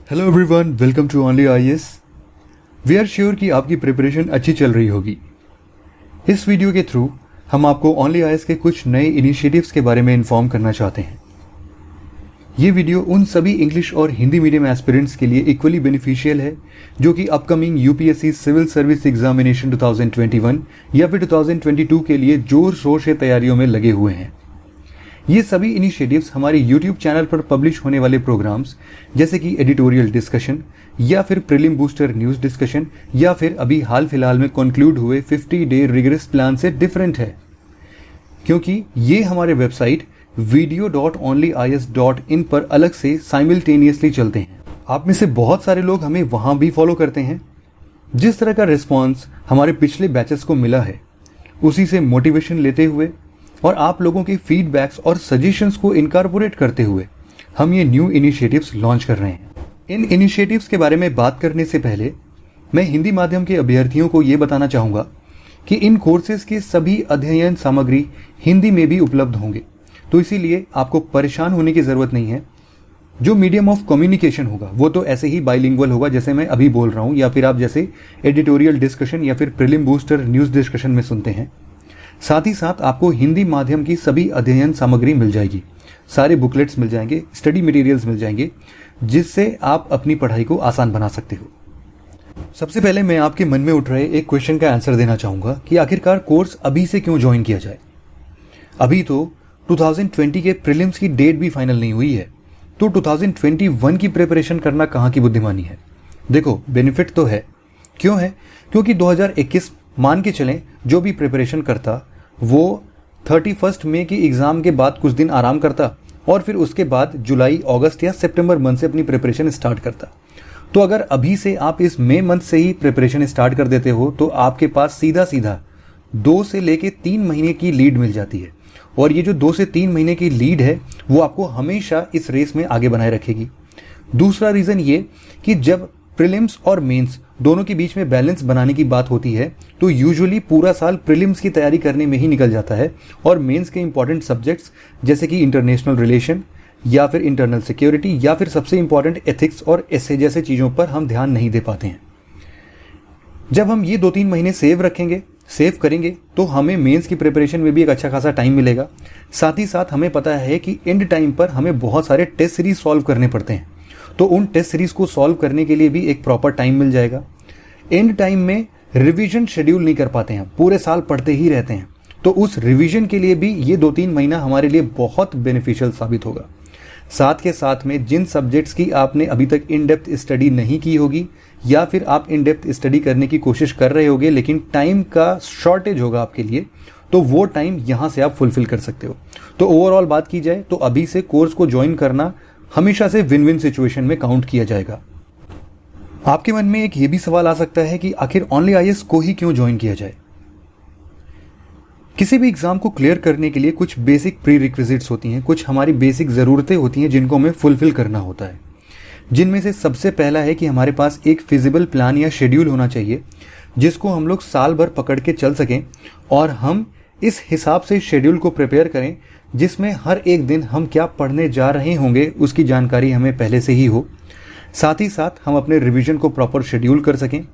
Hello everyone, welcome to Only IAS. We are sure कि आपकी preparation अच्छी चल रही होगी। इस वीडियो के थ्रू हम आपको ओनली आईएएस के कुछ नए इनिशिएटिव्स के बारे में इन्फॉर्म करना चाहते हैं। ये वीडियो उन सभी इंग्लिश और हिंदी मीडियम एस्पिरेंट्स के लिए इक्वली बेनिफिशियल है जो कि upcoming UPSC civil service examination 2021 या फिर 2022 के लिए जोर शोर से तैयारियों में लगे हुए हैं। ये सभी इनिशिएटिव्स हमारे YouTube चैनल पर पब्लिश होने वाले प्रोग्राम्स जैसे कि एडिटोरियल डिस्कशन या फिर प्रीलिम बूस्टर न्यूज़ डिस्कशन या फिर अभी हाल फिलहाल में कंक्लूड हुए 50 डे रिगरस प्लान से डिफरेंट है, क्योंकि ये हमारे वेबसाइट video.onlyias.in पर अलग से साइमल्टेनियसली चलते हैं। आप में से बहुत सारे लोग हमें वहाँ भी फॉलो करते हैं। जिस तरह का रिस्पॉन्स हमारे पिछले बैचेस को मिला है उसी से मोटिवेशन लेते हुए और आप लोगों के फीडबैक्स और सजेशंस को इनकॉर्पोरेट करते हुए हम ये न्यू इनिशिएटिव्स लॉन्च कर रहे हैं। इन इनिशिएटिव्स के बारे में बात करने से पहले मैं हिंदी माध्यम के अभ्यर्थियों को ये बताना चाहूँगा कि इन कोर्सेज की सभी अध्ययन सामग्री हिंदी में भी उपलब्ध होंगे, तो इसीलिए आपको परेशान होने की ज़रूरत नहीं है। जो मीडियम ऑफ कम्युनिकेशन होगा वो तो ऐसे ही बाइलिंगुअल होगा जैसे मैं अभी बोल रहा हूँ, या फिर आप जैसे एडिटोरियल डिस्कशन या फिर प्रीलिम बूस्टर न्यूज़ डिस्कशन में सुनते हैं। साथ ही साथ आपको हिंदी माध्यम की सभी अध्ययन सामग्री मिल जाएगी, सारे बुकलेट्स मिल जाएंगे, स्टडी मटेरियल्स मिल जाएंगे, जिससे आप अपनी पढ़ाई को आसान बना सकते हो। सबसे पहले मैं आपके मन में उठ रहे एक क्वेश्चन का आंसर देना चाहूँगा कि आखिरकार कोर्स अभी से क्यों ज्वाइन किया जाए। अभी तो 2020 के प्रीलिम्स की डेट भी फाइनल नहीं हुई है, तो 2021 की प्रिपरेशन करना कहाँ की बुद्धिमानी है। देखो, बेनिफिट तो है। क्यों है? क्योंकि 2021 मान के चलें जो भी प्रिपरेशन करता वो 31 मई की एग्ज़ाम के बाद कुछ दिन आराम करता और फिर उसके बाद जुलाई, अगस्त या सितंबर मंथ से अपनी प्रिपरेशन स्टार्ट करता। तो अगर अभी से आप इस मई मंथ से ही प्रिपरेशन स्टार्ट कर देते हो तो आपके पास सीधा सीधा 2 से लेके 3 महीने की लीड मिल जाती है, और ये जो 2 से 3 महीने की लीड है वो आपको हमेशा इस रेस में आगे बनाए रखेगी। दूसरा रीज़न ये कि जब प्रीलिम्स और मेंस दोनों के बीच में बैलेंस बनाने की बात होती है तो यूजुअली पूरा साल प्रीलिम्स की तैयारी करने में ही निकल जाता है, और मेंस के इंपॉर्टेंट सब्जेक्ट्स जैसे कि इंटरनेशनल रिलेशन या फिर इंटरनल सिक्योरिटी या फिर सबसे इंपॉर्टेंट एथिक्स और एसे जैसे चीज़ों पर हम ध्यान नहीं दे पाते हैं। जब हम ये 2-3 महीने सेव करेंगे तो हमें मेंस की प्रिपरेशन में भी एक अच्छा खासा टाइम मिलेगा। साथ ही साथ हमें पता है कि एंड टाइम पर हमें बहुत सारे टेस्ट सीरीज सॉल्व करने पड़ते हैं, तो उन टेस्ट सीरीज को सॉल्व करने के लिए भी एक प्रॉपर टाइम मिल जाएगा। एंड टाइम में रिवीजन शेड्यूल नहीं कर पाते हैं, पूरे साल पढ़ते ही रहते हैं, तो उस रिवीजन के लिए भी ये 2-3 महीना हमारे लिए बहुत बेनिफिशियल साबित होगा। साथ के साथ में जिन सब्जेक्ट्स की आपने अभी तक इन डेप्थ स्टडी नहीं की होगी या फिर आप इन डेप्थ स्टडी करने की कोशिश कर रहे होगे लेकिन टाइम का शॉर्टेज होगा आपके लिए, तो वो टाइम यहाँ से आप फुलफिल कर सकते हो। तो ओवरऑल बात की जाए तो अभी से कोर्स को ज्वाइन करना हमेशा से विन विन सिचुएशन में काउंट किया जाएगा। आपके मन में एक ये भी सवाल आ सकता है कि आखिर ओनली आईएएस को ही क्यों ज्वाइन किया जाए। किसी भी एग्जाम को क्लियर करने के लिए कुछ बेसिक प्री रिक्विजिट्स होती हैं, कुछ हमारी बेसिक ज़रूरतें होती हैं जिनको हमें फुलफिल करना होता है, जिनमें से सबसे पहला है कि हमारे पास एक फिजिबल प्लान या शेड्यूल होना चाहिए जिसको हम लोग साल भर पकड़ के चल सकें और हम इस हिसाब से शेड्यूल को प्रिपेयर करें जिसमें हर एक दिन हम क्या पढ़ने जा रहे होंगे उसकी जानकारी हमें पहले से ही हो। साथ ही साथ हम अपने रिवीजन को प्रॉपर शेड्यूल कर सकें।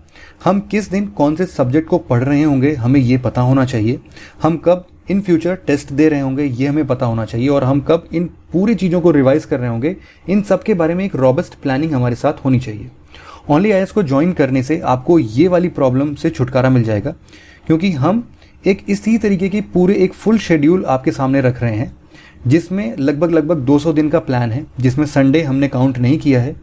हम किस दिन कौन से सब्जेक्ट को पढ़ रहे होंगे हमें ये पता होना चाहिए। हम कब इन फ्यूचर टेस्ट दे रहे होंगे ये हमें पता होना चाहिए, और हम कब इन पूरी चीज़ों को रिवाइज कर रहे होंगे, इन सब के बारे में एक रॉबस्ट प्लानिंग हमारे साथ होनी चाहिए। ओनली आईएएस को ज्वाइन करने से आपको ये वाली प्रॉब्लम से छुटकारा मिल जाएगा, क्योंकि हम एक इसी तरीके की पूरे एक फुल शेड्यूल आपके सामने रख रहे हैं जिसमें लगभग 200 दिन का प्लान है, जिसमें संडे हमने काउंट नहीं किया है।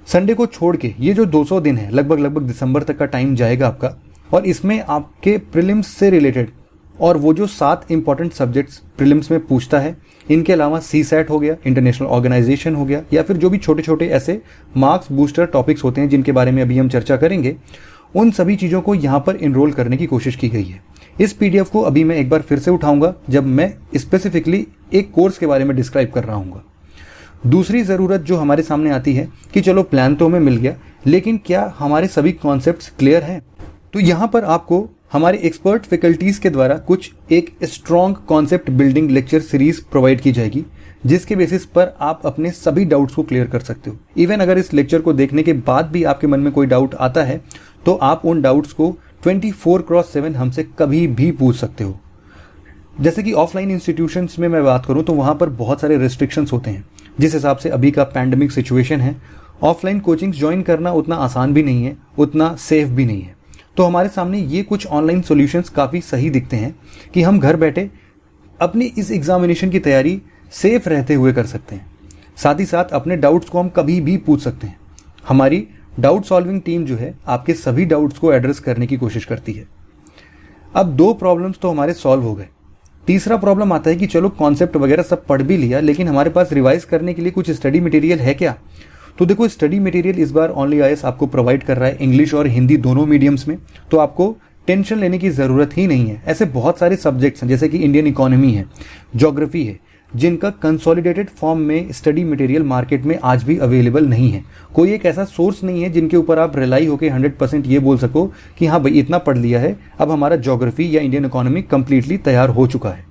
संडे को छोड़ के ये जो 200 दिन है लगभग दिसंबर तक का टाइम जाएगा आपका, और इसमें आपके प्रीलिम्स से रिलेटेड और वो जो 7 इंपॉर्टेंट सब्जेक्ट्स प्रीलिम्स में पूछता है, इनके अलावा सीसैट हो गया, इंटरनेशनल ऑर्गेनाइजेशन हो गया, या फिर जो भी छोटे छोटे ऐसे मार्क्स बूस्टर टॉपिक्स होते हैं जिनके बारे में अभी हम चर्चा करेंगे, उन सभी चीज़ों को यहाँ पर इनरोल करने की कोशिश की गई है। इस पीडीएफ को अभी मैं एक बार फिर से उठाऊंगा जब मैं स्पेसिफिकली एक कोर्स के बारे में डिस्क्राइब कर रहा हूँ। दूसरी ज़रूरत जो हमारे सामने आती है कि चलो प्लान तो हमें मिल गया, लेकिन क्या हमारे सभी कॉन्सेप्ट्स क्लियर हैं? तो यहाँ पर आपको हमारे एक्सपर्ट फैकल्टीज़ के द्वारा कुछ एक strong concept building lecture series provide की जाएगी जिसके बेसिस पर आप अपने सभी डाउट्स को क्लियर कर सकते हो। इवन अगर इस लेक्चर को देखने के बाद भी आपके मन में कोई डाउट आता है तो आप उन डाउट्स को 24/7 हमसे कभी भी पूछ सकते हो। जैसे कि ऑफलाइन इंस्टीट्यूशंस में मैं बात करूं तो वहां पर बहुत सारे रिस्ट्रिक्शंस होते हैं। जिस हिसाब से अभी का पैंडेमिक सिचुएशन है, ऑफलाइन कोचिंग ज्वाइन करना उतना आसान भी नहीं है, उतना सेफ भी नहीं है। तो हमारे सामने ये कुछ ऑनलाइन सॉल्यूशंस काफ़ी सही दिखते हैं कि हम घर बैठे अपनी इस एग्जामिनेशन की तैयारी सेफ रहते हुए कर सकते हैं। साथ ही साथ अपने डाउट्स को हम कभी भी पूछ सकते हैं। हमारी डाउट सॉल्विंग टीम जो है आपके सभी डाउट्स को एड्रेस करने की कोशिश करती है। अब 2 प्रॉब्लम्स तो हमारे सॉल्व हो गए। तीसरा प्रॉब्लम आता है कि चलो कॉन्सेप्ट वगैरह सब पढ़ भी लिया, लेकिन हमारे पास रिवाइज करने के लिए कुछ स्टडी मटेरियल है क्या? तो देखो, स्टडी मटेरियल इस बार OnlyIS आपको प्रोवाइड कर रहा है इंग्लिश और हिंदी दोनों मीडियम्स में, तो आपको टेंशन लेने की ज़रूरत ही नहीं है। ऐसे बहुत सारे सब्जेक्ट्स हैं जैसे कि इंडियन इकोनॉमी है, ज्योग्राफी है, जिनका कंसोलिडेटेड फॉर्म में स्टडी मटेरियल मार्केट में आज भी अवेलेबल नहीं है। कोई एक ऐसा सोर्स नहीं है जिनके ऊपर आप रिलाई होकर 100% ये बोल सको कि हाँ भाई इतना पढ़ लिया है, अब हमारा ज्योग्राफी या इंडियन इकोनॉमी कंप्लीटली तैयार हो चुका है।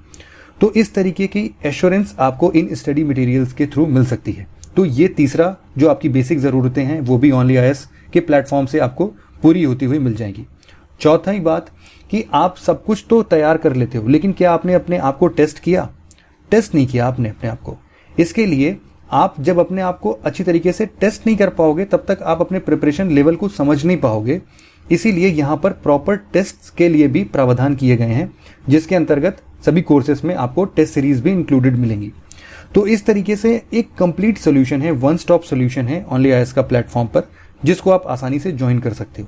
तो इस तरीके की एश्योरेंस आपको इन स्टडी मटेरियल्स के थ्रू मिल सकती है। तो ये तीसरा जो आपकी बेसिक ज़रूरतें हैं वो भी OnlyIS के प्लेटफॉर्म से आपको पूरी होती हुई मिल जाएंगी। चौथा ही बात कि आप सब कुछ तो तैयार कर लेते हो, लेकिन क्या आपने अपने आप को टेस्ट किया? टेस्ट नहीं किया आपने अपने आप को। इसके लिए आप जब अपने आप को अच्छी तरीके से टेस्ट नहीं कर पाओगे तब तक आप अपने प्रिपरेशन लेवल को समझ नहीं पाओगे। इसीलिए यहाँ पर प्रॉपर टेस्ट के लिए भी प्रावधान किए गए हैं, जिसके अंतर्गत सभी कोर्सेज में आपको टेस्ट सीरीज भी इंक्लूडेड मिलेंगी। तो इस तरीके से एक कंप्लीट सोल्यूशन है, वन स्टॉप सोल्यूशन है OnlyIS का प्लेटफॉर्म पर, जिसको आप आसानी से ज्वाइन कर सकते हो।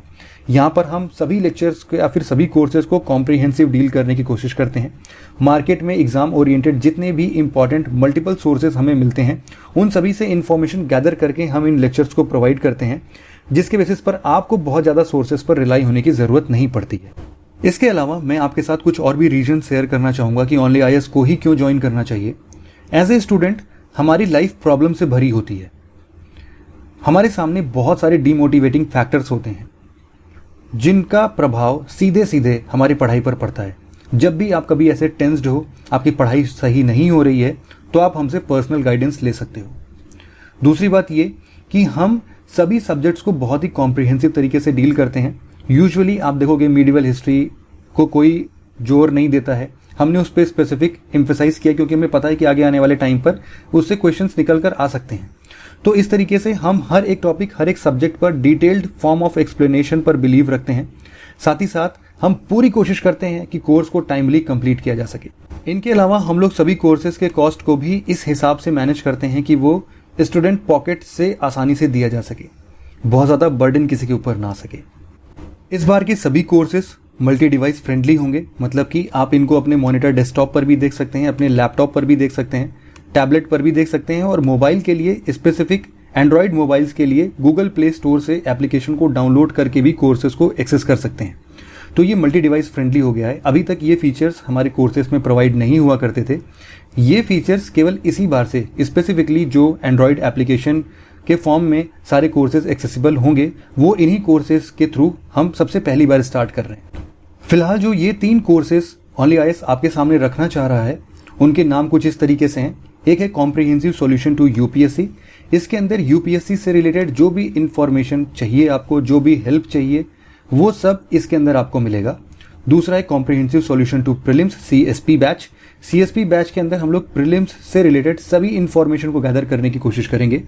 यहाँ पर हम सभी लेक्चर्स या फिर सभी कोर्सेज को कॉम्प्रिहेंसिव डील करने की कोशिश करते हैं। मार्केट में एग्जाम ओरिएंटेड जितने भी इंपॉर्टेंट मल्टीपल सोर्सेज हमें मिलते हैं, उन सभी से इन्फॉर्मेशन गैदर करके हम इन लेक्चर्स को प्रोवाइड करते हैं, जिसके बेसिस पर आपको बहुत ज़्यादा सोर्सेज पर रिलाई होने की ज़रूरत नहीं पड़ती है। इसके अलावा मैं आपके साथ कुछ और भी रीजन शेयर करना चाहूँगा कि OnlyIS को ही क्यों ज्वाइन करना चाहिए। एज ए स्टूडेंट हमारी लाइफ प्रॉब्लम से भरी होती है। हमारे सामने बहुत सारे डीमोटिवेटिंग फैक्टर्स होते हैं जिनका प्रभाव सीधे सीधे हमारी पढ़ाई पर पड़ता है। जब भी आप कभी ऐसे टेंस्ड हो, आपकी पढ़ाई सही नहीं हो रही है, तो आप हमसे पर्सनल गाइडेंस ले सकते हो। दूसरी बात ये कि हम सभी सब्जेक्ट्स को बहुत ही कॉम्प्रिहेंसिव तरीके से डील करते हैं। यूजुअली आप देखोगे मीडिवल हिस्ट्री को कोई जोर नहीं देता है, हमने उस पर स्पेसिफिक एम्फेसाइज किया क्योंकि हमें पता है कि आगे आने वाले टाइम पर उससे क्वेश्चंस निकल कर आ सकते हैं। तो इस तरीके से हम हर एक टॉपिक, हर एक सब्जेक्ट पर डिटेल्ड फॉर्म ऑफ एक्सप्लेनेशन पर बिलीव रखते हैं। साथ ही साथ हम पूरी कोशिश करते हैं कि कोर्स को टाइमली कंप्लीट किया जा सके। इनके अलावा हम लोग सभी कोर्सेज के कॉस्ट को भी इस हिसाब से मैनेज करते हैं कि वो स्टूडेंट पॉकेट से आसानी से दिया जा सके, बहुत ज़्यादा बर्डन किसी के ऊपर ना सके। इस बार के सभी कोर्सेज मल्टी डिवाइस फ्रेंडली होंगे, मतलब कि आप इनको अपने मॉनिटर डेस्कटॉप पर भी देख सकते हैं, अपने लैपटॉप पर भी देख सकते हैं, टैबलेट पर भी देख सकते हैं, और मोबाइल के लिए स्पेसिफिक एंड्रॉयड मोबाइल्स के लिए गूगल प्ले स्टोर से एप्लीकेशन को डाउनलोड करके भी कोर्सेज को एक्सेस कर सकते हैं। तो ये मल्टी डिवाइस फ्रेंडली हो गया है। अभी तक ये फीचर्स हमारे कोर्सेज में प्रोवाइड नहीं हुआ करते थे। ये फीचर्स केवल इसी बार से स्पेसिफिकली जो एंड्रॉयड एप्लीकेशन के फॉर्म में सारे कोर्सेज एक्सेसिबल होंगे, वो इन्हीं कोर्सेज के थ्रू हम सबसे पहली बार स्टार्ट कर रहे हैं। फिलहाल जो ये 3 कोर्सेज OnlyIS आपके सामने रखना चाह रहा है, उनके नाम कुछ इस तरीके से हैं। एक है कॉम्प्रिहेंसिव सॉल्यूशन टू UPSC। इसके अंदर UPSC से रिलेटेड जो भी इंफॉर्मेशन चाहिए आपको, जो भी हेल्प चाहिए, वो सब इसके अंदर आपको मिलेगा। दूसरा है comprehensive solution to prelims CSP batch. CSP batch के अंदर हम लोग प्रीलिम्स से रिलेटेड सभी इंफॉर्मेशन को गैदर करने की कोशिश करेंगे।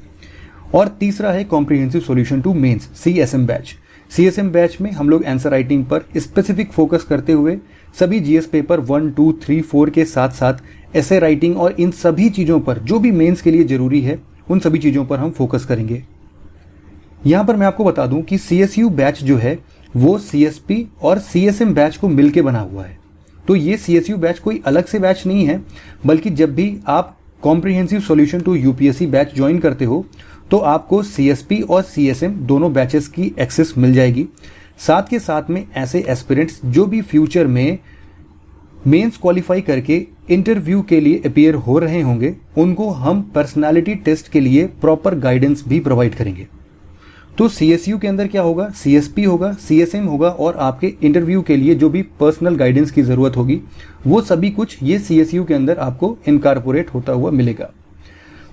और तीसरा है comprehensive solution to mains CSM batch. CSM batch में हम लोग आंसर राइटिंग पर स्पेसिफिक फोकस करते हुए सभी GS पेपर 1, 2, 3, 4 के साथ साथ एसे राइटिंग और इन सभी चीज़ों पर जो भी मेंस के लिए ज़रूरी है, उन सभी चीज़ों पर हम फोकस करेंगे। यहाँ पर मैं आपको बता दूं कि CSU बैच जो है वो CSP और CSM बैच को मिलके बना हुआ है। तो ये CSU बैच कोई अलग से बैच नहीं है, बल्कि जब भी आप comprehensive solution to UPSC batch join करते हो तो आपको CSP और CSM दोनों बैचेस की एक्सेस मिल जाएगी। साथ के साथ में ऐसे एस्पिरेंट्स जो भी फ्यूचर में मेंस क्वालिफाई करके इंटरव्यू के लिए अपीयर हो रहे होंगे, उनको हम पर्सनालिटी टेस्ट के लिए प्रॉपर गाइडेंस भी प्रोवाइड करेंगे। तो CSU के अंदर क्या होगा, CSP होगा, CSM होगा, और आपके इंटरव्यू के लिए जो भी पर्सनल गाइडेंस की ज़रूरत होगी, वो सभी कुछ ये CSU के अंदर आपको इनकॉर्पोरेट होता हुआ मिलेगा।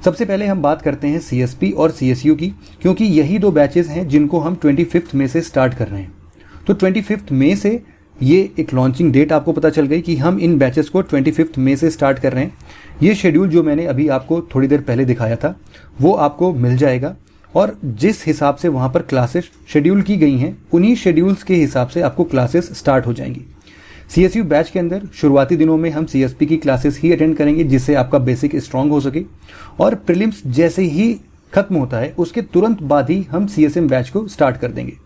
सबसे पहले हम बात करते हैं CSP और CSU की, क्योंकि यही दो बैचेस हैं जिनको हम 25 मई से स्टार्ट कर रहे हैं। तो 25 मई से ये एक लॉन्चिंग डेट आपको पता चल गई कि हम इन बैचेस को 25 मई से स्टार्ट कर रहे हैं। ये शेड्यूल जो मैंने अभी आपको थोड़ी देर पहले दिखाया था वो आपको मिल जाएगा, और जिस हिसाब से वहाँ पर क्लासेस शेड्यूल की गई हैं उन्हीं शेड्यूल्स के हिसाब से आपको क्लासेस स्टार्ट हो जाएंगी। CSU बैच के अंदर शुरुआती दिनों में हम CSP की क्लासेस ही अटेंड करेंगे, जिससे आपका बेसिक स्ट्रांग हो सके, और प्रीलिम्स जैसे ही खत्म होता है उसके तुरंत बाद ही हम CSM बैच को स्टार्ट कर देंगे।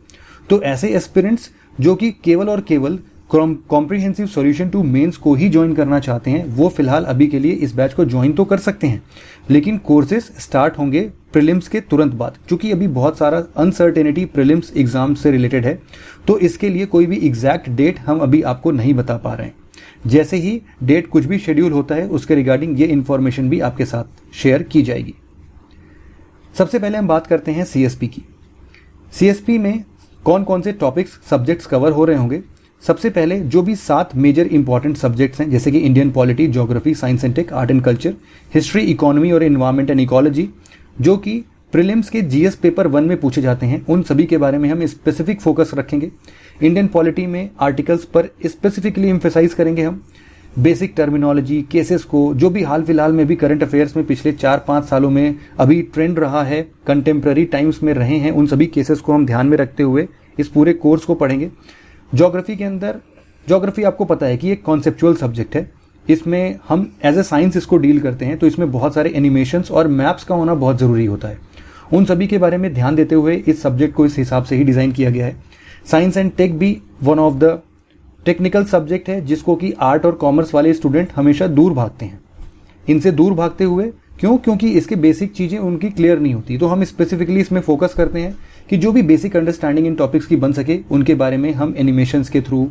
तो ऐसे एस्पिरेंट्स जो कि केवल और केवल कॉम्प्रिहेंसिव सॉल्यूशन टू मेंस को ही ज्वाइन करना चाहते हैं वो फिलहाल अभी के लिए इस बैच को ज्वाइन तो कर सकते हैं, लेकिन कोर्सेज स्टार्ट होंगे प्रीलिम्स के तुरंत बाद। क्योंकि अभी बहुत सारा अनसर्टेनिटी प्रीलिम्स एग्जाम से रिलेटेड है, तो इसके लिए कोई भी एग्जैक्ट डेट हम अभी आपको नहीं बता पा रहे हैं। जैसे ही डेट कुछ भी शेड्यूल होता है उसके रिगार्डिंग ये इन्फॉर्मेशन भी आपके साथ शेयर की जाएगी। सबसे पहले हम बात करते हैं CSP की। CSP में कौन कौन से टॉपिक्स सब्जेक्ट्स कवर हो रहे होंगे। सबसे पहले जो भी 7 मेजर इंपॉर्टेंट सब्जेक्ट्स हैं, जैसे कि Indian polity, geography, science and tech, art and culture, history, economy और एनवायरनमेंट एंड इकोलॉजी, जो कि प्रीलिम्स के GS पेपर 1 में पूछे जाते हैं, उन सभी के बारे में हम स्पेसिफिक फोकस रखेंगे। इंडियन पॉलिटी में आर्टिकल्स पर स्पेसिफिकली एम्फेसाइज करेंगे हम। बेसिक टर्मिनोलॉजी, केसेस को, जो भी हाल फिलहाल में भी करंट अफेयर्स में पिछले 4-5 सालों में अभी ट्रेंड रहा है, कंटेम्प्रेरी टाइम्स में रहे हैं, उन सभी केसेस को हम ध्यान में रखते हुए इस पूरे कोर्स को पढ़ेंगे। ज्योग्राफी के अंदर, ज्योग्राफी आपको पता है कि एक कॉन्सेप्चुअल सब्जेक्ट है, इसमें हम एज ए साइंस इसको डील करते हैं, तो इसमें बहुत सारे एनिमेशंस और मैप्स का होना बहुत ज़रूरी होता है। उन सभी के बारे में ध्यान देते हुए इस सब्जेक्ट को इस हिसाब से ही डिज़ाइन किया गया है। साइंस एंड टेक भी one of the technical subject है जिसको कि आर्ट और कॉमर्स वाले स्टूडेंट हमेशा दूर भागते हैं। इनसे दूर भागते हुए क्योंकि इसके बेसिक चीज़ें उनकी क्लियर नहीं होती, तो हम स्पेसिफिकली इसमें फोकस करते हैं कि जो भी बेसिक अंडरस्टैंडिंग इन टॉपिक्स की बन सके उनके बारे में हम एनिमेशंस के थ्रू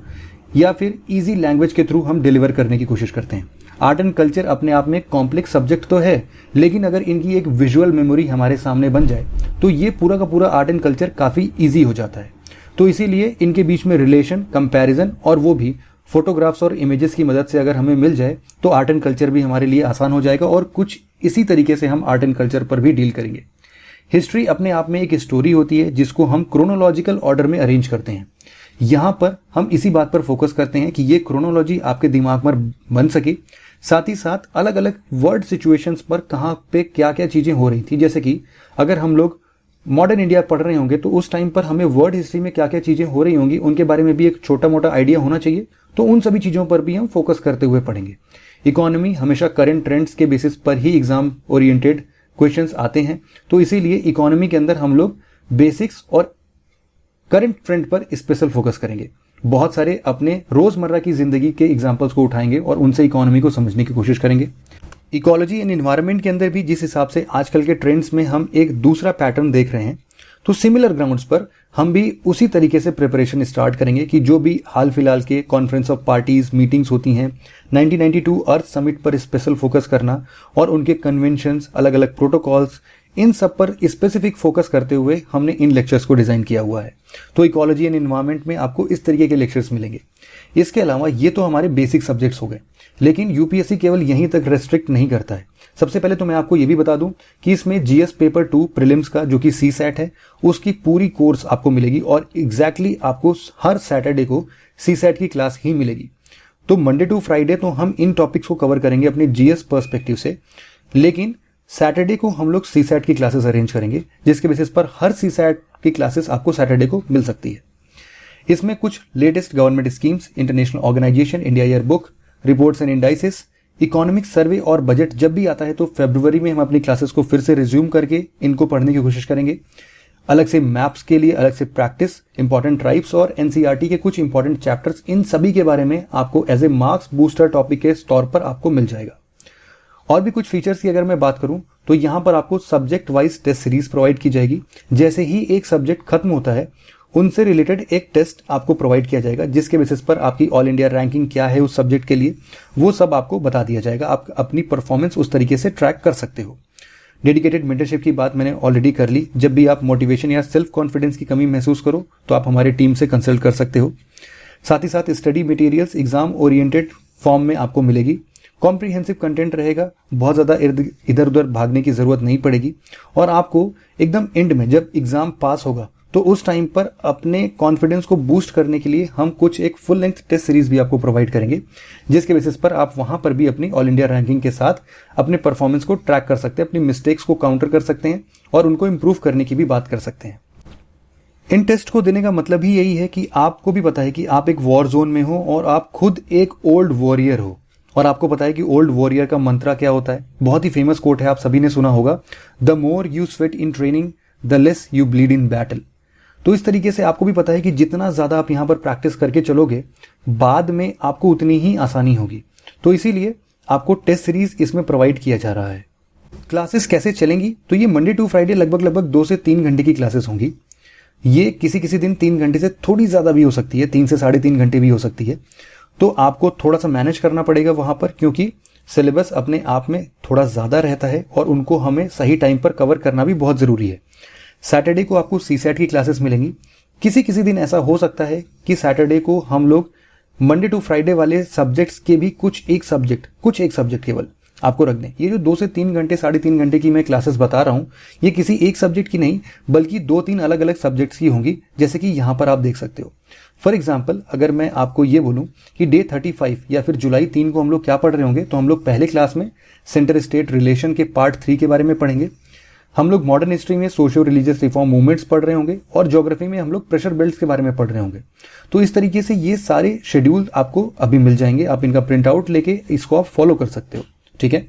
या फिर इजी लैंग्वेज के थ्रू हम डिलीवर करने की कोशिश करते हैं। आर्ट एंड कल्चर अपने आप में कॉम्प्लेक्स सब्जेक्ट तो है, लेकिन अगर इनकी एक विजुअल मेमोरी हमारे सामने बन जाए तो ये पूरा का पूरा आर्ट एंड कल्चर काफ़ी ईजी हो जाता है। तो इसीलिए इनके बीच में रिलेशन, कंपैरिजन, और वो भी फोटोग्राफ्स और इमेजेस की मदद से अगर हमें मिल जाए तो आर्ट एंड कल्चर भी हमारे लिए आसान हो जाएगा, और कुछ इसी तरीके से हम आर्ट एंड कल्चर पर भी डील करेंगे। हिस्ट्री अपने आप में एक स्टोरी होती है जिसको हम क्रोनोलॉजिकल ऑर्डर में अरेंज करते हैं। यहाँ पर हम इसी बात पर फोकस करते हैं कि ये क्रोनोलॉजी आपके दिमाग में बन सके, साथ ही साथ अलग अलग वर्ड सिचुएशंस पर कहाँ पे क्या क्या चीज़ें हो रही थी। जैसे कि अगर हम लोग मॉडर्न इंडिया पढ़ रहे होंगे तो उस टाइम पर हमें वर्ड हिस्ट्री में क्या क्या चीज़ें हो रही होंगी उनके बारे में भी एक छोटा मोटा आइडिया होना चाहिए, तो उन सभी चीज़ों पर भी हम फोकस करते हुए पढ़ेंगे। इकोनॉमी हमेशा करंट ट्रेंड्स के बेसिस पर ही एग्जाम ओरिएंटेड क्वेश्चंस आते हैं, तो इसीलिए इकोनॉमी के अंदर हम लोग बेसिक्स और करंट ट्रेंड पर स्पेशल फोकस करेंगे। बहुत सारे अपने रोजमर्रा की जिंदगी के एग्जांपल्स को उठाएंगे और उनसे इकोनॉमी को समझने की कोशिश करेंगे। इकोलॉजी एंड एनवायरनमेंट के अंदर भी जिस हिसाब से आजकल के ट्रेंड्स में हम एक दूसरा पैटर्न देख रहे हैं, तो सिमिलर ग्राउंड्स पर हम भी उसी तरीके से प्रिपरेशन स्टार्ट करेंगे कि जो भी हाल फिलहाल के कॉन्फ्रेंस ऑफ पार्टीज मीटिंग्स होती हैं, 1992 अर्थ समिट पर स्पेशल फोकस करना और उनके कन्वेंशंस, अलग अलग प्रोटोकॉल्स, इन सब पर स्पेसिफिक फोकस करते हुए हमने इन लेक्चर्स को डिज़ाइन किया हुआ है। तो इकोलॉजी एंड एनवायरनमेंट में आपको इस तरीके के लेक्चर्स मिलेंगे। इसके अलावा ये तो हमारे बेसिक सब्जेक्ट्स हो गए, लेकिन यूपीएससी केवल यहीं तक रेस्ट्रिक्ट नहीं करता है। सबसे पहले तो मैं आपको ये भी बता दूं कि इसमें जीएस पेपर 2 प्रीलिम्स का जो कि सीसैट है उसकी पूरी कोर्स आपको मिलेगी, और एग्जैक्टली आपको हर सैटरडे को सीसैट की क्लास ही मिलेगी। तो मंडे टू फ्राइडे तो हम इन टॉपिक्स को कवर करेंगे अपने जीएस पर्सपेक्टिव से, लेकिन सैटरडे को हम लोग सीसैट की क्लासेस अरेंज करेंगे, जिसके बेसिस पर हर सीसैट की क्लासेस आपको सैटरडे को मिल सकती है। इसमें कुछ latest government schemes, international organisation, India year book, reports and indices, economic survey और बजट जब भी आता है तो फरवरी में हम अपनी क्लासेस को फिर से रिज्यूम करके इनको पढ़ने की कोशिश करेंगे। अलग से मैप्स के लिए अलग से प्रैक्टिस, इंपॉर्टेंट ट्राइब्स और एनसीईआरटी के कुछ इंपॉर्टेंट चैप्टर्स, इन सभी के बारे में आपको as a marks booster topic के तौर पर आपको मिल जाएगा। और भी कुछ फीचर्स की अगर मैं बात करूं तो यहाँ पर आपको subject wise test series provide की जाएगी। जैसे ही एक सब्जेक्ट खत्म होता है उनसे रिलेटेड एक टेस्ट आपको प्रोवाइड किया जाएगा, जिसके बेसिस पर आपकी ऑल इंडिया रैंकिंग क्या है उस सब्जेक्ट के लिए वो सब आपको बता दिया जाएगा। आप अपनी परफॉर्मेंस उस तरीके से ट्रैक कर सकते हो। डेडिकेटेड मेंटरशिप की बात मैंने ऑलरेडी कर ली। जब भी आप मोटिवेशन या सेल्फ कॉन्फिडेंस की कमी महसूस करो तो आप हमारी टीम से कंसल्ट कर सकते हो। साथ ही साथ study materials exam oriented form में आपको मिलेगी। कॉम्प्रिहेंसिव कंटेंट रहेगा, बहुत ज़्यादा इधर उधर भागने की ज़रूरत नहीं पड़ेगी और आपको एकदम एंड में जब एग्ज़ाम पास होगा तो उस टाइम पर अपने कॉन्फिडेंस को बूस्ट करने के लिए हम कुछ एक फुल लेंथ टेस्ट सीरीज भी आपको प्रोवाइड करेंगे, जिसके बेसिस पर आप वहां पर भी अपनी ऑल इंडिया रैंकिंग के साथ अपने परफॉर्मेंस को ट्रैक कर सकते हैं, अपनी मिस्टेक्स को काउंटर कर सकते हैं और उनको इंप्रूव करने की भी बात कर सकते हैं। इन टेस्ट को देने का मतलब ही यही है कि आपको भी पता है कि आप एक वॉर जोन में हो और आप खुद एक ओल्ड वॉरियर हो और आपको पता है कि ओल्ड वॉरियर का मंत्रा क्या होता है। बहुत ही फेमस कोट है, आप सभी ने सुना होगा, the more you sweat in training the less you bleed in battle. तो इस तरीके से आपको भी पता है कि जितना ज़्यादा आप यहाँ पर प्रैक्टिस करके चलोगे बाद में आपको उतनी ही आसानी होगी। तो इसीलिए आपको टेस्ट सीरीज इसमें प्रोवाइड किया जा रहा है। क्लासेस कैसे चलेंगी? तो ये मंडे टू फ्राइडे लगभग 2 से 3 घंटे की क्लासेस होंगी। ये किसी दिन 3 घंटे से थोड़ी ज़्यादा भी हो सकती है, 3 से 3.5 घंटे भी हो सकती है। तो आपको थोड़ा सा मैनेज करना पड़ेगा वहाँ पर, क्योंकि सिलेबस अपने आप में थोड़ा ज़्यादा रहता है और उनको हमें सही टाइम पर कवर करना भी बहुत ज़रूरी है। सैटरडे को आपको सीसैट की क्लासेस मिलेंगी। किसी दिन ऐसा हो सकता है कि सैटरडे को हम लोग मंडे टू फ्राइडे वाले सब्जेक्ट्स के भी कुछ एक सब्जेक्ट केवल आपको रख दें। ये जो 2 से 3 घंटे 3.5 घंटे की मैं क्लासेस बता रहा हूँ, ये किसी एक सब्जेक्ट की नहीं बल्कि 2-3 अलग अलग सब्जेक्ट्स की होंगी, जैसे कि यहाँ पर आप देख सकते हो। फॉर एग्जाम्पल, अगर मैं आपको ये बोलूँ कि डे 35 या फिर जुलाई 3 को हम लोग क्या पढ़ रहे होंगे, तो हम लोग पहले क्लास में सेंटर स्टेट रिलेशन के पार्ट 3 के बारे में पढ़ेंगे। हम लोग मॉडर्न हिस्ट्री में सोशियो रिलीजियस रिफॉर्म मूवमेंट्स पढ़ रहे होंगे और ज्योग्राफी में हम लोग प्रेशर बेल्ट्स के बारे में पढ़ रहे होंगे। तो इस तरीके से ये सारे शेड्यूल आपको अभी मिल जाएंगे, आप इनका प्रिंट आउट लेके इसको आप फॉलो कर सकते हो, ठीक है।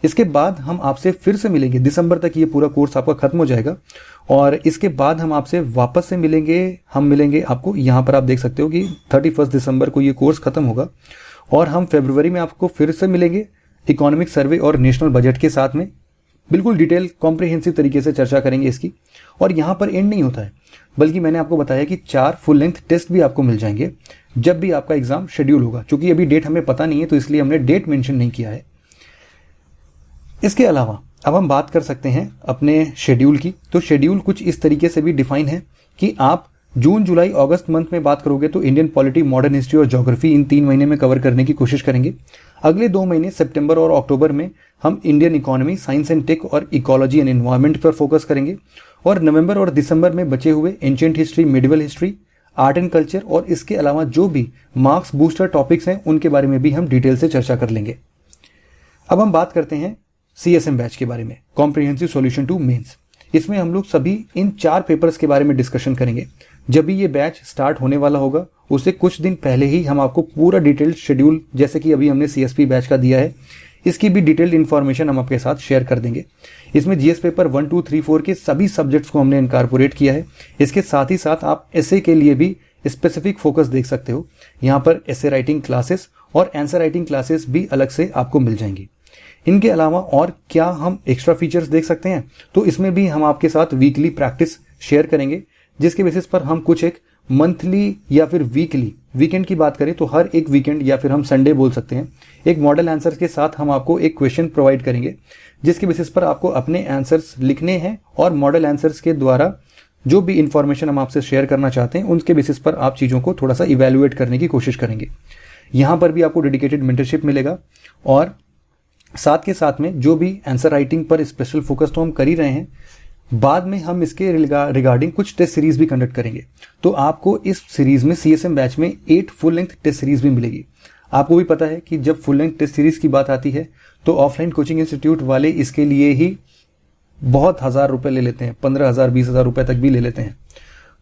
इसके बाद हम आपसे फिर से मिलेंगे, दिसंबर तक ये पूरा कोर्स आपका खत्म हो जाएगा और इसके बाद हम आपसे वापस से मिलेंगे। हम मिलेंगे आपको, यहाँ पर आप देख सकते हो कि 31 दिसंबर को ये कोर्स खत्म होगा और हम फरवरी में आपको फिर से मिलेंगे इकोनॉमिक सर्वे और नेशनल बजट के साथ में। बिल्कुल डिटेल कॉम्प्रिहेंसिव तरीके से चर्चा करेंगे इसकी। और यहाँ पर एंड नहीं होता है, बल्कि मैंने आपको बताया कि 4 फुल लेंथ टेस्ट भी आपको मिल जाएंगे जब भी आपका एग्जाम शेड्यूल होगा। चूंकि अभी डेट हमें पता नहीं है तो इसलिए हमने डेट मेंशन नहीं किया है। इसके अलावा अब हम बात कर सकते हैं अपने शेड्यूल की। तो शेड्यूल कुछ इस तरीके से भी डिफाइन है कि आप जून जुलाई अगस्त मंथ में बात करोगे तो इंडियन पॉलिटी, मॉडर्न हिस्ट्री और ज्योग्राफी इन 3 महीने में कवर करने की कोशिश करेंगे। अगले 2 महीने सितंबर और अक्टूबर में हम Indian economy, science and tech और इकोलॉजी एंड एनवायरनमेंट पर फोकस करेंगे और नवंबर और दिसंबर में बचे हुए ancient history, medieval history, art and culture और इसके अलावा जो भी मार्क्स बूस्टर टॉपिक्स हैं उनके बारे में भी हम डिटेल से चर्चा कर लेंगे। अब हम बात करते हैं CSM बैच के बारे में, कॉम्प्रिहेंसिव सॉल्यूशन टू मेंस। इसमें हम लोग सभी इन 4 पेपर्स के बारे में डिस्कशन करेंगे। जब भी ये बैच स्टार्ट होने वाला होगा उससे कुछ दिन पहले ही हम आपको पूरा डिटेल्ड शेड्यूल, जैसे कि अभी हमने CSP बैच का दिया है, इसकी भी डिटेल्ड इन्फॉर्मेशन हम आपके साथ शेयर कर देंगे। इसमें GS पेपर 1, 2, 3, 4 के सभी सब्जेक्ट्स को हमने इनकॉर्पोरेट किया है। इसके साथ ही साथ आप एसे के लिए भी स्पेसिफिक फोकस देख सकते हो। यहाँ पर एसे राइटिंग क्लासेस और आंसर राइटिंग क्लासेस भी अलग से आपको मिल जाएंगी। इनके अलावा और क्या हम एक्स्ट्रा फीचर्स देख सकते हैं, तो इसमें भी हम आपके साथ वीकली प्रैक्टिस शेयर करेंगे, जिसके बेसिस पर हम कुछ एक मंथली या फिर वीकेंड की बात करें तो हर एक वीकेंड या फिर हम संडे बोल सकते हैं, एक मॉडल आंसर के साथ हम आपको एक क्वेश्चन प्रोवाइड करेंगे, जिसके बेसिस पर आपको अपने आंसर्स लिखने हैं और मॉडल आंसर्स के द्वारा जो भी इंफॉर्मेशन हम आपसे शेयर करना चाहते हैं उनके बेसिस पर आप चीज़ों को थोड़ा सा इवेल्युएट करने की कोशिश करेंगे। यहाँ पर भी आपको डेडिकेटेड मेंटरशिप मिलेगा और साथ के साथ में जो भी आंसर राइटिंग पर स्पेशल फोकस तो हम कर ही रहे हैं, बाद में हम इसके रिगार्डिंग कुछ टेस्ट सीरीज भी कंडक्ट करेंगे। तो आपको इस सीरीज में CSM बैच में 8 फुल लेंथ टेस्ट सीरीज भी मिलेगी। आपको भी पता है कि जब फुल लेंथ टेस्ट सीरीज की बात आती है तो ऑफलाइन कोचिंग इंस्टीट्यूट वाले इसके लिए ही बहुत 1000 रुपये ले लेते हैं, 15,000 20,000 रुपये तक भी ले लेते हैं।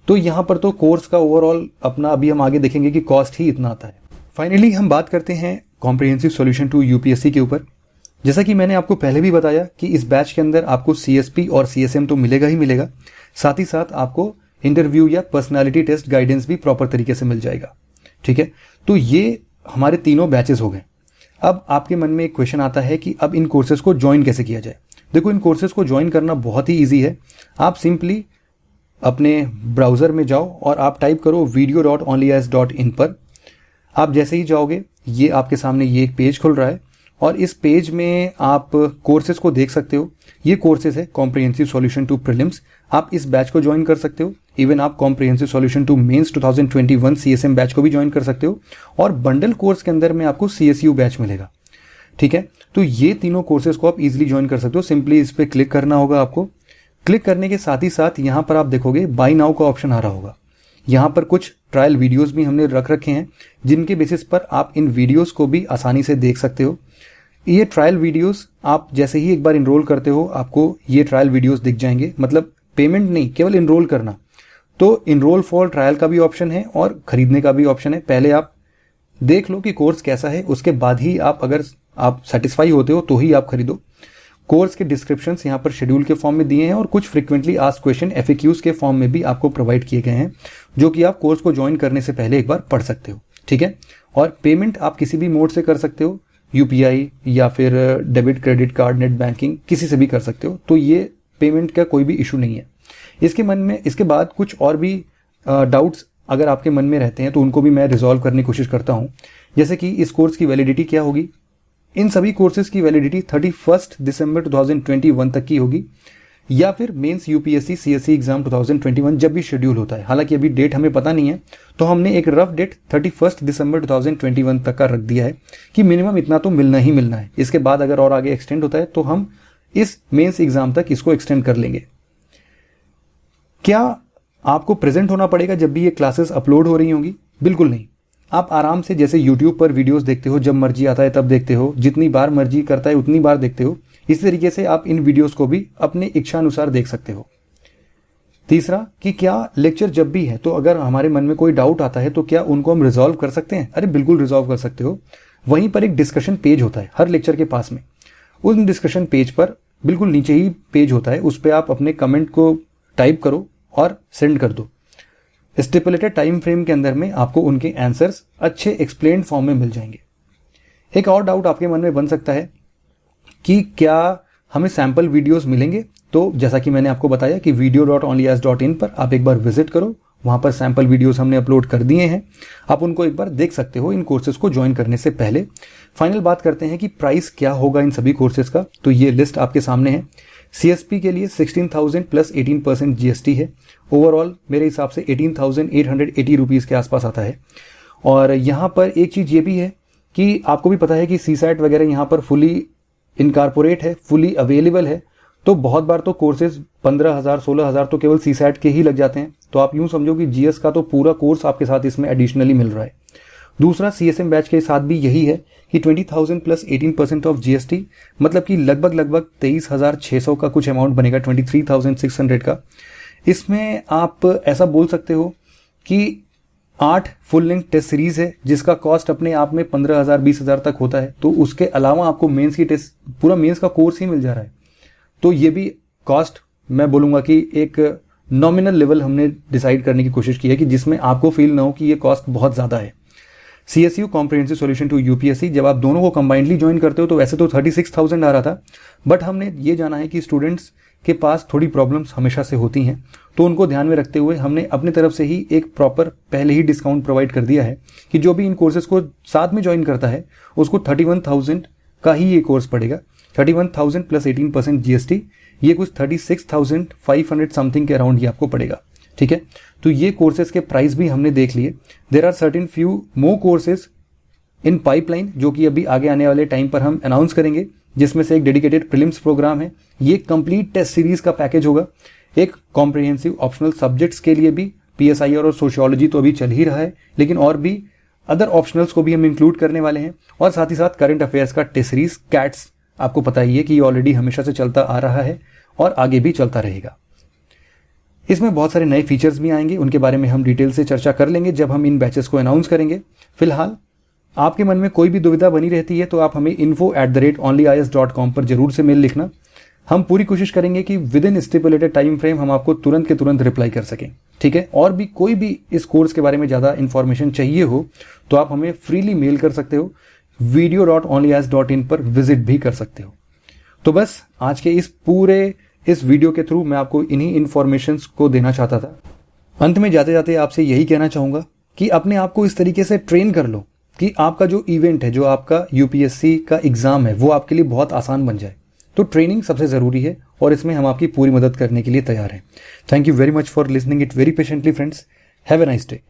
तो यहाँ पर तो कोर्स का ओवरऑल अपना अभी हम आगे देखेंगे कि कॉस्ट ही इतना आता है। फाइनली हम बात करते हैं कॉम्प्रिहेंसिव सॉल्यूशन टू UPSC के ऊपर। जैसा कि मैंने आपको पहले भी बताया कि इस बैच के अंदर आपको CSP और CSM तो मिलेगा ही मिलेगा, साथ ही साथ आपको इंटरव्यू या पर्सनालिटी टेस्ट गाइडेंस भी प्रॉपर तरीके से मिल जाएगा, ठीक है। तो ये हमारे तीनों बैचेस हो गए। अब आपके मन में एक क्वेश्चन आता है कि अब इन कोर्सेज को ज्वाइन कैसे किया जाए। देखो, इन कोर्सेज को ज्वाइन करना बहुत ही ईजी है। आप सिंपली अपने ब्राउज़र में जाओ और आप टाइप करो video.onlyas.in पर। आप जैसे ही जाओगे ये आपके सामने ये एक पेज खुल रहा है और इस पेज में आप कोर्सेज को देख सकते हो। ये कोर्सेज है कॉम्प्रिहेंसिव सॉल्यूशन टू प्रीलिम्स। आप इस बैच को ज्वाइन कर सकते हो। इवन आप comprehensive solution to mains 2021 CSM batch को भी ज्वाइन कर सकते हो और बंडल कोर्स के अंदर में आपको CSU बैच मिलेगा। ठीक है, तो ये तीनों कोर्सेज को आप इजीली ज्वाइन कर सकते हो। सिंपली इस पर क्लिक करना होगा आपको। क्लिक करने के साथ ही साथ यहाँ पर आप देखोगे बाय नाउ का ऑप्शन आ रहा होगा। यहाँ पर कुछ ट्रायल वीडियोस भी हमने रख रखे हैं, जिनके बेसिस पर आप इन वीडियोस को भी आसानी से देख सकते हो। ये ट्रायल वीडियोस आप जैसे ही एक बार इनरोल करते हो, आपको ये ट्रायल वीडियोस दिख जाएंगे। मतलब पेमेंट नहीं, केवल इनरोल करना। तो इनरोल फॉर ट्रायल का भी ऑप्शन है और खरीदने का भी ऑप्शन है। पहले आप देख लो कि कोर्स कैसा है, उसके बाद ही आप अगर आप सेटिस्फाई होते हो तो ही आप खरीदो। कोर्स के डिस्क्रिप्शंस यहाँ पर शेड्यूल के फॉर्म में दिए हैं और कुछ फ्रीक्वेंटली आस्क्ड क्वेश्चन FAQs के फॉर्म में भी आपको प्रोवाइड किए गए हैं, जो कि आप कोर्स को ज्वाइन करने से पहले एक बार पढ़ सकते हो। ठीक है, और पेमेंट आप किसी भी मोड से कर सकते हो, UPI या फिर debit credit card, net banking, किसी से भी कर सकते हो। तो ये पेमेंट का कोई भी इशू नहीं है। इसके बाद कुछ और भी डाउट्स अगर आपके मन में रहते हैं तो उनको भी मैं रिजॉल्व करने की कोशिश करता हूँ। जैसे कि इस कोर्स की वैलिडिटी क्या होगी। इन सभी कोर्सेज की वैलिडिटी 31 दिसंबर 2021 तक की होगी, या फिर मेंस UPSC CSE एग्जाम 2021 जब भी शेड्यूल होता है। हालांकि अभी डेट हमें पता नहीं है, तो हमने एक रफ डेट 31 दिसंबर 2021 तक का रख दिया है कि मिनिमम इतना तो मिलना ही मिलना है। इसके बाद अगर और आगे एक्सटेंड होता है तो हम इस मेंस एग्जाम तक इसको एक्सटेंड कर लेंगे। क्या आपको प्रेजेंट होना पड़ेगा जब भी ये क्लासेस अपलोड हो रही होंगी? बिल्कुल नहीं। आप आराम से जैसे YouTube पर वीडियोस देखते हो, जब मर्जी आता है तब देखते हो, जितनी बार मर्जी करता है उतनी बार देखते हो, इसी तरीके से आप इन वीडियोस को भी अपने इच्छानुसार देख सकते हो। तीसरा कि क्या लेक्चर जब भी है तो अगर हमारे मन में कोई डाउट आता है तो क्या उनको हम रिजॉल्व कर सकते हैं? अरे बिल्कुल रिजॉल्व कर सकते हो। वहीं पर एक डिस्कशन पेज होता है हर लेक्चर के पास में। उस डिस्कशन पेज पर बिल्कुल नीचे ही पेज होता है, उस पर आप अपने कमेंट को टाइप करो और सेंड कर दो। स्टिपुलेटेड टाइम फ्रेम के अंदर में आपको उनके आंसर्स अच्छे एक्सप्लेन्ड फॉर्म में मिल जाएंगे। एक और डाउट आपके मन में बन सकता है कि क्या हमें सैंपल वीडियोस मिलेंगे? तो जैसा कि मैंने आपको बताया कि video.onlyas.in पर आप एक बार विजिट करो, वहां पर सैंपल वीडियोस हमने अपलोड कर दिए हैं, आप उनको एक बार देख सकते हो इन कोर्सेज को ज्वाइन करने से पहले। फाइनल बात करते हैं कि प्राइस क्या होगा इन सभी कोर्सेज का। तो ये लिस्ट आपके सामने है। CSP के लिए 16,000 प्लस 18% GST है। ओवरऑल मेरे हिसाब से 18,880 रुपीज़ के आसपास आता है। और यहाँ पर एक चीज़ ये भी है कि आपको भी पता है कि CSAT वगैरह यहाँ पर फुली इनकॉर्पोरेट है, फुली अवेलेबल है। तो बहुत बार तो कोर्सेज 15,000 16,000 तो केवल CSAT के ही लग जाते हैं। तो आप यूँ समझो कि GS का तो पूरा कोर्स आपके साथ इसमें एडिशनली मिल रहा है। दूसरा CSM बैच के साथ भी यही है कि 20,000 प्लस 18% ऑफ GST, मतलब कि लगभग 23,600 का कुछ अमाउंट बनेगा, 23,600 का। इसमें आप ऐसा बोल सकते हो कि 8 फुल लेंथ टेस्ट सीरीज है, जिसका कॉस्ट अपने आप में 15,000 20,000 तक होता है। तो उसके अलावा आपको मेंस की टेस्ट, पूरा मेंस का कोर्स ही मिल जा रहा है। तो ये भी कॉस्ट मैं बोलूँगा कि एक नॉमिनल लेवल हमने डिसाइड करने की कोशिश की है कि जिसमें आपको फील ना हो कि ये कॉस्ट बहुत ज़्यादा है। CSU comprehensive solution to UPSC, जब आप दोनों को कंबाइंडली ज्वाइन करते हो तो वैसे तो 36,000 आ रहा था, बट हमने ये जाना है कि स्टूडेंट्स के पास थोड़ी प्रॉब्लम्स हमेशा से होती हैं, तो उनको ध्यान में रखते हुए हमने अपनी तरफ से ही एक प्रॉपर पहले ही डिस्काउंट प्रोवाइड कर दिया है कि जो भी इन कोर्सेज को साथ में ज्वाइन करता है उसको 31,000 का ही ये कोर्स पड़ेगा। 31,000 प्लस 18% GST, ये कुछ 36,500 समथिंग के अराउंड ये आपको पड़ेगा। ठीक है, तो ये कोर्सेज के प्राइस भी हमने देख लिए। There are certain few more courses in pipeline, जो कि अभी आगे आने वाले टाइम पर हम अनाउंस करेंगे, जिसमें से एक डेडिकेटेड प्रीलिम्स प्रोग्राम है। ये कंप्लीट टेस्ट सीरीज का पैकेज होगा। एक कॉम्प्रिहेंसिव ऑप्शनल सब्जेक्ट्स के लिए भी PSI और सोशियोलॉजी तो अभी चल ही रहा है, लेकिन और भी अदर ऑप्शनल्स को भी हम इंक्लूड करने वाले हैं। और साथ ही साथ करंट अफेयर्स का टेस्ट सीरीज कैट्स, आपको पता ही है कि ये ऑलरेडी हमेशा से चलता आ रहा है और आगे भी चलता रहेगा। इसमें बहुत सारे नए फीचर्स भी आएंगे, उनके बारे में हम डिटेल से चर्चा कर लेंगे जब हम इन बैचेस को अनाउंस करेंगे। फिलहाल आपके मन में कोई भी दुविधा बनी रहती है तो आप हमें info@onlyis.com पर जरूर से मेल लिखना। हम पूरी कोशिश करेंगे कि with in stipulated time frame हम आपको तुरंत के तुरंत रिप्लाई कर सकें। ठीक है, और भी कोई भी इस कोर्स के बारे में ज़्यादा इन्फॉर्मेशन चाहिए हो तो आप हमें फ्रीली मेल कर सकते हो, video.onlyas.in पर विजिट भी कर सकते हो। तो बस आज के इस वीडियो के थ्रू मैं आपको इन्हीं इन्फॉर्मेशंस को देना चाहता था। अंत में जाते जाते आपसे यही कहना चाहूँगा कि अपने आप को इस तरीके से ट्रेन कर लो कि आपका जो इवेंट है, जो आपका UPSC का एग्ज़ाम है, वो आपके लिए बहुत आसान बन जाए। तो ट्रेनिंग सबसे ज़रूरी है और इसमें हम आपकी पूरी मदद करने के लिए तैयार हैं। Thank you very much for listening it very patiently friends. Have a nice day.